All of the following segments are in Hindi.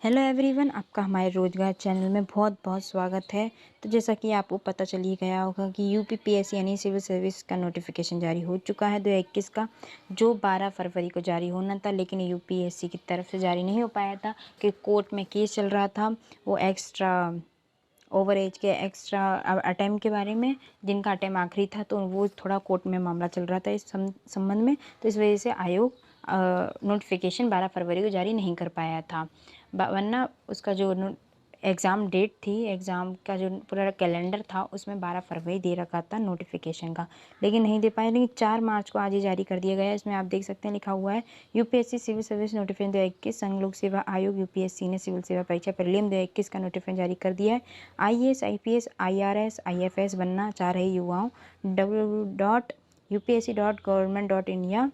हेलो एवरीवन, आपका हमारे रोजगार चैनल में बहुत बहुत स्वागत है। तो जैसा कि आपको पता चल ही गया होगा कि यूपीपीएससी यानी सिविल सर्विस का नोटिफिकेशन जारी हो चुका है 2021 का, जो 12 फरवरी को जारी होना था, लेकिन यूपीएससी की तरफ से जारी नहीं हो पाया था कि कोर्ट में केस चल रहा था। वो एक्स्ट्रा ओवर एज के एक्स्ट्रा अटैम्प्ट के बारे में, जिनका अटैम्प्ट आखिरी था, तो वो थोड़ा कोर्ट में मामला चल रहा था इस संबंध में। तो इस वजह से आयोग नोटिफिकेशन 12 फरवरी को जारी नहीं कर पाया था, वरना उसका जो एग्ज़ाम डेट थी, एग्ज़ाम का जो पूरा कैलेंडर था, उसमें 12 फरवरी दे रखा था नोटिफिकेशन का, लेकिन नहीं दे पाए। लेकिन 4 मार्च को आज ही जारी कर दिया गया है। इसमें आप देख सकते हैं लिखा हुआ है यूपीएससी सिविल सर्विस नोटिफिकेशन 2021, संघ लोक सेवा आयोग यूपीएससी ने सिविल सेवा परीक्षा प्रीलिम 2021 का नोटिफिकेशन जारी कर दिया है। आईएएस, आईपीएस, आईआरएस, आईएफएस बनना चाह रहे युवाओं www.upsc.government.in या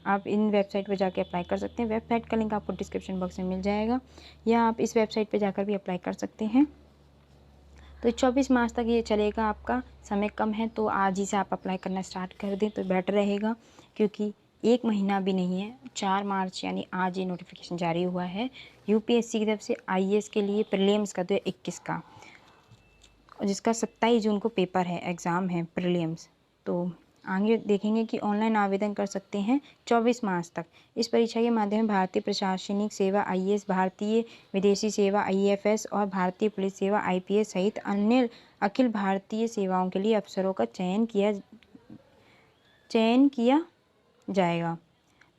आप इन वेबसाइट पर जाके अप्लाई कर सकते हैं। वेबसाइट का लिंक आपको डिस्क्रिप्शन बॉक्स में मिल जाएगा, या आप इस वेबसाइट पर जाकर भी अप्लाई कर सकते हैं। तो 24 मार्च तक ये चलेगा, आपका समय कम है, तो आज ही से आप अप्लाई करना स्टार्ट कर दें तो बेटर रहेगा, क्योंकि एक महीना भी नहीं है। 4 मार्च यानी आज ये नोटिफिकेशन जारी हुआ है यूपीएससी की तरफ से आईएएस के लिए प्रीलिम्स का 2021 का, जिसका 27 जून को पेपर है, एग्ज़ाम है प्रीलिम्स। तो आगे देखेंगे कि ऑनलाइन आवेदन कर सकते हैं 24 मार्च तक। इस परीक्षा के माध्यम भारतीय प्रशासनिक सेवा आईएएस, भारतीय विदेशी सेवा आईएफएस और भारतीय पुलिस सेवा आईपीएस सहित अन्य अखिल भारतीय सेवाओं के लिए अवसरों का चयन किया जाएगा।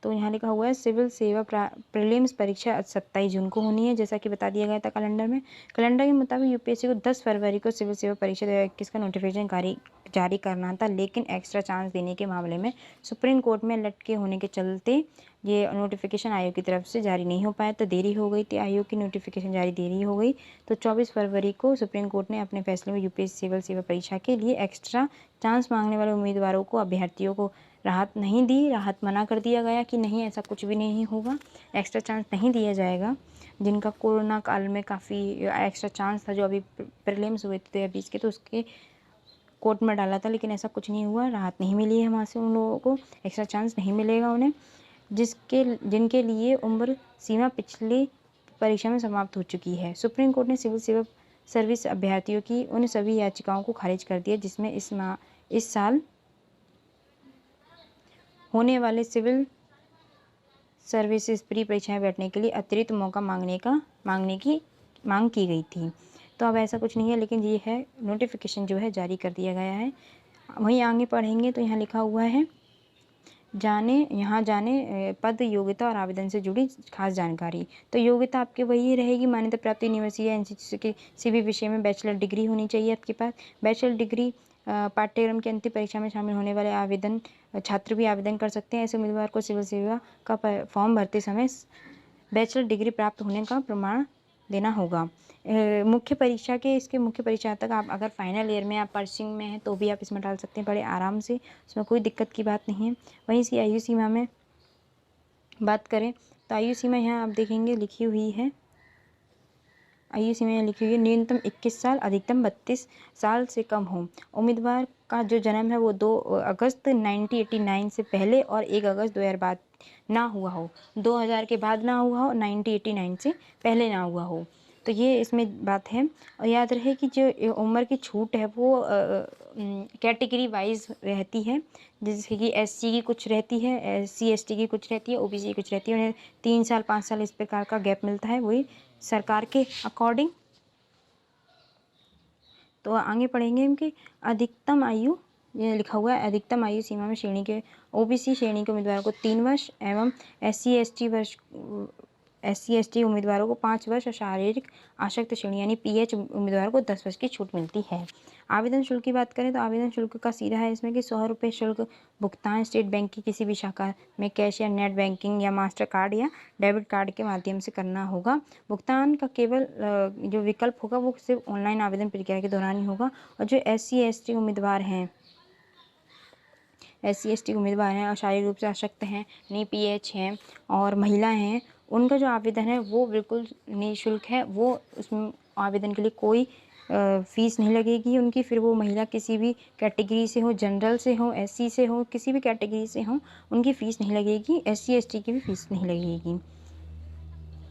तो यहाँ लिखा हुआ है सिविल सेवा प्रीलिम्स परीक्षा 27 जून को होनी है, जैसा कि बता दिया गया था कैलेंडर में। कैलेंडर के मुताबिक यूपीएससी को 10 फरवरी को सिविल सेवा परीक्षा 2021 का नोटिफिकेशन जारी करना था, लेकिन एक्स्ट्रा चांस देने के मामले में सुप्रीम कोर्ट में लटके होने के चलते ये नोटिफिकेशन आयोग की तरफ से जारी नहीं हो पाया, तो देरी हो गई थी। आयोग की नोटिफिकेशन जारी देरी हो गई, तो 24 फरवरी को सुप्रीम कोर्ट ने अपने फैसले में यूपीएससी सिविल सेवा परीक्षा के लिए एक्स्ट्रा चांस मांगने वाले उम्मीदवारों को, अभ्यर्थियों को राहत नहीं दी। राहत मना कर दिया गया कि नहीं, ऐसा कुछ भी नहीं होगा, एक्स्ट्रा चांस नहीं दिया जाएगा। जिनका कोरोना काल में काफ़ी एक्स्ट्रा चांस था, जो अभी प्रीलिम्स हुए थे 2020 के, तो उसके कोर्ट में डाला था, लेकिन ऐसा कुछ नहीं हुआ, राहत नहीं मिली है वहाँ से। उन लोगों को एक्स्ट्रा चांस नहीं मिलेगा उन्हें, जिनके लिए उम्र सीमा पिछली परीक्षा में समाप्त हो चुकी है। सुप्रीम कोर्ट ने सिविल सेवा सर्विस अभ्यर्थियों की उन सभी याचिकाओं को खारिज कर दिया जिसमें इस साल होने वाले सिविल सर्विसेज प्री परीक्षाएं बैठने के लिए अतिरिक्त मौका मांग की गई थी। तो अब ऐसा कुछ नहीं है, लेकिन ये है नोटिफिकेशन जो है जारी कर दिया गया है। वहीं आगे पढ़ेंगे तो यहाँ लिखा हुआ है जाने पद, योग्यता और आवेदन से जुड़ी खास जानकारी। तो योग्यता आपकी वही रहेगी, मान्यता प्राप्त यूनिवर्सिटी या इंस्टीट्यूट के किसी भी विषय में बैचलर डिग्री होनी चाहिए आपके पास। बैचलर डिग्री पाठ्यक्रम की अंतिम परीक्षा में शामिल होने वाले छात्र भी आवेदन कर सकते हैं। ऐसे उम्मीदवार को सिविल सेवा का फॉर्म भरते समय बैचलर डिग्री प्राप्त होने का प्रमाण देना होगा। मुख्य परीक्षा तक आप अगर फाइनल ईयर में आप पर्सिंग में हैं तो भी आप इसमें डाल सकते हैं बड़े आराम से, उसमें कोई दिक्कत की बात नहीं है। वहीं इसकी आयु सीमा में बात करें तो आयु सीमा यहाँ आप देखेंगे लिखी हुई है, न्यूनतम 21 साल, अधिकतम 32 साल से कम हो। उम्मीदवार का जो जन्म है वो 2 अगस्त 1989 से पहले और 1 अगस्त 2000 बाद ना हुआ हो, 2000 के बाद ना हुआ हो, 1989 से पहले ना हुआ हो। तो ये इसमें बात है। और याद रहे कि जो उम्र की छूट है वो कैटेगरी वाइज रहती है, जैसे कि एससी की कुछ रहती है, एससी एसटी की कुछ रहती है, ओबीसी की कुछ रहती है। उन्हें 3 साल 5 साल इस प्रकार का गैप मिलता है, वही सरकार के अकॉर्डिंग। तो आगे पढ़ेंगे इनकी अधिकतम आयु, ये लिखा हुआ है अधिकतम आयु सीमा में श्रेणी के ओबीसी श्रेणी के उम्मीदवारों को 3 वर्ष एवं एससी एसटी उम्मीदवारों को 5 वर्ष और शारीरिक आशक्त श्रेणी यानी पीएच उम्मीदवारों को 10 वर्ष की छूट मिलती है। आवेदन शुल्क की बात करें तो आवेदन शुल्क का सीधा है इसमें कि 100 रुपये शुल्क भुगतान स्टेट बैंक की किसी भी शाखा में कैश या नेट बैंकिंग या मास्टर कार्ड या डेबिट कार्ड के माध्यम से करना होगा। भुगतान का केवल जो विकल्प होगा वो सिर्फ ऑनलाइन आवेदन प्रक्रिया के दौरान ही होगा। और जो एससी एसटी उम्मीदवार हैं और शारीरिक रूप से अशक्त हैं, यानी पीएच हैं और महिला हैं, उनका जो आवेदन है वो बिल्कुल निःशुल्क है। वो उसमें आवेदन के लिए कोई फ़ीस नहीं लगेगी उनकी। फिर वो महिला किसी भी कैटेगरी से हो, जनरल से हो, एससी से हो, किसी भी कैटेगरी से हो, उनकी फ़ीस नहीं लगेगी। एससी एसटी की भी फ़ीस नहीं लगेगी।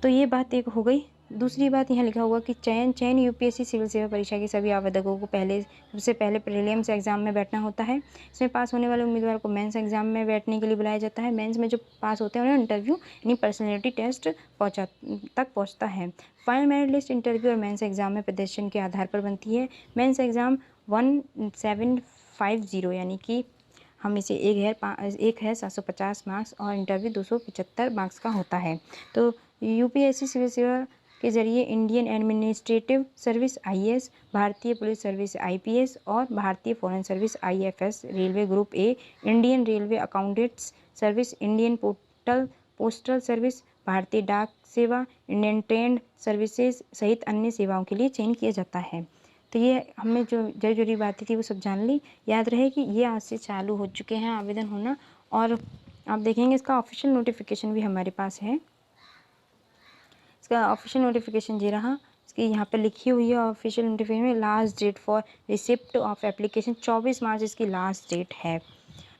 तो ये बात एक हो गई। दूसरी बात यहाँ लिखा हुआ कि चयन यूपीएससी सिविल सेवा परीक्षा के सभी आवेदकों को सबसे पहले प्रीलिम्स एग्जाम में बैठना होता है। इसमें पास होने वाले उम्मीदवार को मेंस एग्जाम में बैठने के लिए बुलाया जाता है। मेंस में जो पास होते हैं उन्हें इंटरव्यू यानी पर्सनैलिटी टेस्ट पहुँचता है। फाइनल मेरिट लिस्ट इंटरव्यू और मेंस एग्जाम में प्रदर्शन के आधार पर बनती है। मेंस एग्जाम 1750 यानी कि हम इसे एक है 750 मार्क्स और इंटरव्यू 275 मार्क्स का होता है। तो यूपीएससी सिविल सेवा के जरिए इंडियन एडमिनिस्ट्रेटिव सर्विस आईएएस, भारतीय पुलिस सर्विस आईपीएस और भारतीय foreign service IFS, railway group A, Indian railway accountants service, Indian postal service, भारतीय डाक सेवा, इंडियन ट्रेन सर्विसेज सहित अन्य सेवाओं के लिए चयन किया जाता है। तो ये हमने जो जरूरी बातें थी वो सब जान ली। याद रहे कि ये आज से चालू हो चुके हैं आवेदन होना, और आप देखेंगे इसका ऑफिशियल नोटिफिकेशन भी हमारे पास है। इसका ऑफिशियल नोटिफिकेशन ये रहा, इसकी यहाँ पे लिखी हुई है ऑफिशियल नोटिफिकेशन में last date for receipt of application 24 March इसकी लास्ट डेट है।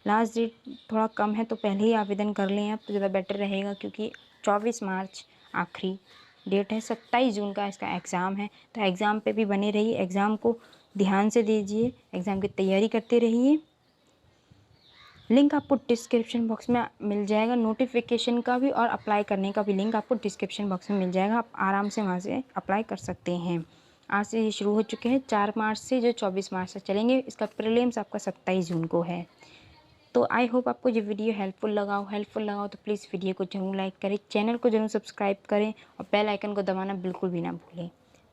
लास्ट डेट थोड़ा कम है तो पहले ही आवेदन कर लें आप तो ज़्यादा बेटर रहेगा, क्योंकि 24 मार्च आखिरी डेट है। 27 जून का इसका एग्ज़ाम है, तो एग्ज़ाम पे भी बने रहिए, एग्ज़ाम को ध्यान से दीजिए, एग्ज़ाम की तैयारी करते रहिए। लिंक आपको डिस्क्रिप्शन बॉक्स में मिल जाएगा, नोटिफिकेशन का भी और अप्लाई करने का भी लिंक आपको डिस्क्रिप्शन बॉक्स में मिल जाएगा। आप आराम से वहाँ से अप्लाई कर सकते हैं। आज से ये शुरू हो चुके हैं 4 मार्च से, जो 24 मार्च तक चलेंगे। इसका प्रीलिम्स आपका 27 जून को है। तो आई होप आपको ये वीडियो हेल्पफुल लगा हो तो प्लीज़ वीडियो को जरूर लाइक करें, चैनल को जरूर सब्सक्राइब करें और बेल आइकन को दबाना बिल्कुल भी ना भूलें।